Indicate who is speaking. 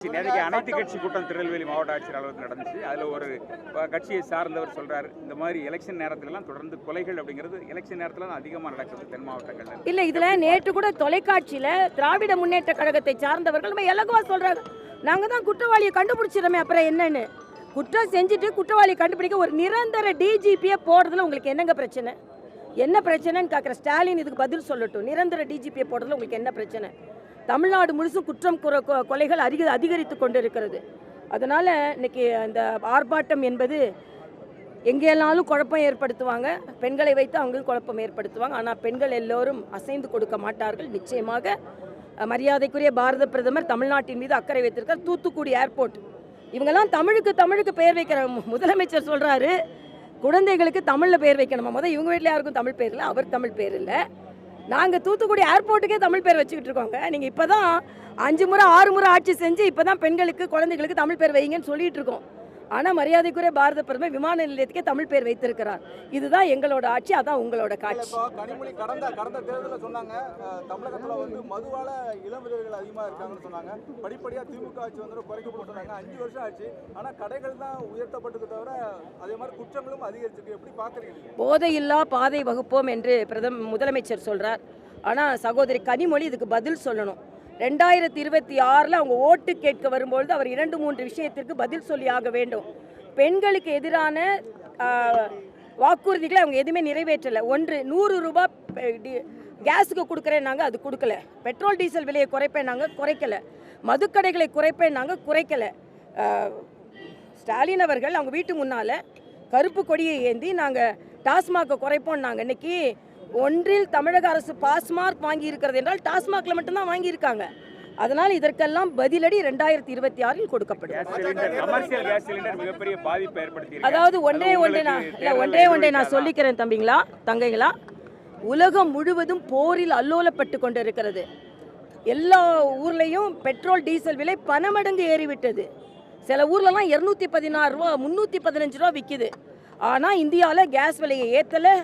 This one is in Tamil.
Speaker 1: நேற்றைக்கு அனைத்து கட்சி கூட்டம் திருநெல்வேலி மாவட்ட ஆட்சியர் அலுவலகத்தில் நடந்துச்சு. அதில் ஒரு கட்சியை சார்ந்தவர் சொல்றாரு, இந்த மாதிரி எலெக்ஷன் நேரத்திலலாம் தொடர்ந்து கொலைகள் அப்படிங்கிறது எலெக்ஷன் நேரத்தில் தான் அதிகமாக நடக்குது தென் மாவட்டங்கள்ல.
Speaker 2: இல்லை, இதில் நேற்று கூட தொலைக்காட்சியில் திராவிட முன்னேற்ற கழகத்தை சார்ந்தவர்கள் நம்ம இலகுவா சொல்கிறாங்க, நாங்கள் தான் குற்றவாளியை கண்டுபிடிச்சிடமே, அப்புறம் என்னன்னு குற்றம் செஞ்சுட்டு குற்றவாளியை கண்டுபிடிக்க ஒரு நிரந்தர டிஜிபியை போடுறதுல உங்களுக்கு என்னங்க பிரச்சனை? என்ன பிரச்சனைன்னு கேட்குற ஸ்டாலின் இதுக்கு பதில் சொல்லட்டும். நிரந்தர டிஜிபியை போடுறதுல உங்களுக்கு என்ன பிரச்சனை? தமிழ்நாடு முழுசும் குற்றம் கொலைகள் அதிகரித்து கொண்டு இருக்கிறது. அதனால் இன்னைக்கு அந்த ஆர்ப்பாட்டம் என்பது எங்கேனாலும் குழப்பம் ஏற்படுத்துவாங்க, பெண்களை வைத்து அவங்க குழப்பம் ஏற்படுத்துவாங்க. ஆனால் பெண்கள் எல்லோரும் அசைந்து கொடுக்க மாட்டார்கள். நிச்சயமாக மரியாதைக்குரிய பாரத பிரதமர் தமிழ்நாட்டின் மீது அக்கறை வைத்திருக்கார். தூத்துக்குடி ஏர்போர்ட், இவங்கெல்லாம் தமிழுக்கு பெயர் வைக்கிற முதலமைச்சர் சொல்கிறாரு, குழந்தைகளுக்கு தமிழில் பெயர் வைக்கணுமா? முதல் இவங்க வீட்டில் யாருக்கும் தமிழ் பேர் இல்லை, அவர் தமிழ் பேர் இல்லை. நாங்கள் தூத்துக்குடி ஏர்போர்ட்டுக்கே தமிழ் பேர் வச்சுக்கிட்டு இருக்கோங்க. நீங்கள் இப்போ தான் 5 முறை 6 முறை ஆட்சி செஞ்சு இப்போ தான் பெண்களுக்கு குழந்தைகளுக்கு தமிழ் பேர் வைங்கன்னு சொல்லிட்டு இருக்கோம். ஆனால் மரியாதைக்குரிய பாரத பிரதமர் விமான நிலையத்துக்கே தமிழ் பேர் வைத்திருக்கிறார். இதுதான் எங்களோட ஆட்சி, அதான் உங்களோட காட்சி.
Speaker 3: கனிமொழி கடந்த தேர்தலில் சொன்னாங்க, தமிழகத்தில் வந்து மதுவால இளம் விதவைகள் அதிகமாக இருக்காங்கன்னு சொன்னாங்க. படிப்படியாக திமுக ஆட்சி வந்து குறைக்கப்பட்டு சொன்னாங்க. 5 வருஷம் ஆச்சு, ஆனால் கடைகள் தான் உயர்த்தப்பட்டது தவிர அதே மாதிரி குற்றங்களும் அதிகரிச்சிருக்கு. எப்படி பார்க்குறீங்க?
Speaker 2: போதையில்லா பாதை வகுப்போம் என்று முதலமைச்சர் சொல்கிறார். ஆனால் சகோதரி கனிமொழி இதுக்கு பதில் சொல்லணும். 2026 அவங்க ஓட்டு கேட்க வரும்பொழுது அவர் 2-3 விஷயத்திற்கு பதில் சொல்லி ஆக வேண்டும். பெண்களுக்கு எதிரான வாக்குறுதிகளை அவங்க எதுவுமே நிறைவேற்றலை. 100 ரூபாய் கேஸுக்கு கொடுக்குறேன்னாங்க, அது கொடுக்கல. பெட்ரோல் டீசல் விலையை குறைப்பேன்னாங்க, குறைக்கலை. மதுக்கடைகளை குறைப்பேன்னாங்க, குறைக்கலை. ஸ்டாலின் அவர்கள் அவங்க வீட்டு முன்னால் கருப்பு கொடியை ஏந்தி நாங்கள் டாஸ்மாகை குறைப்போம்னாங்க. இன்னைக்கு ஒன்றில் தமிழக அரசு பாஸ்மார்க் வாங்கி இருக்கிறது என்றால் டாஸ்மாக்ல மட்டும்தான் வாங்கியிருக்காங்க. அதனால் இதற்கெல்லாம் பதிலடி 2026 கொடுக்கப்படும். அதாவது ஒன்றே நான் சொல்லிக்கிறேன் தம்பிங்களா, தங்கைங்களா, உலகம் முழுவதும் போரில் அல்லோலப்பட்டு கொண்டிருக்கிறது. எல்லா ஊர்லேயும் பெட்ரோல் டீசல் விலை பணமடங்கு ஏறிவிட்டது. சில ஊர்லலாம் 216 ரூபா 315 ரூபா விற்கிது. ஆனால் இந்தியாவில் கேஸ் விலையை ஏற்றலை,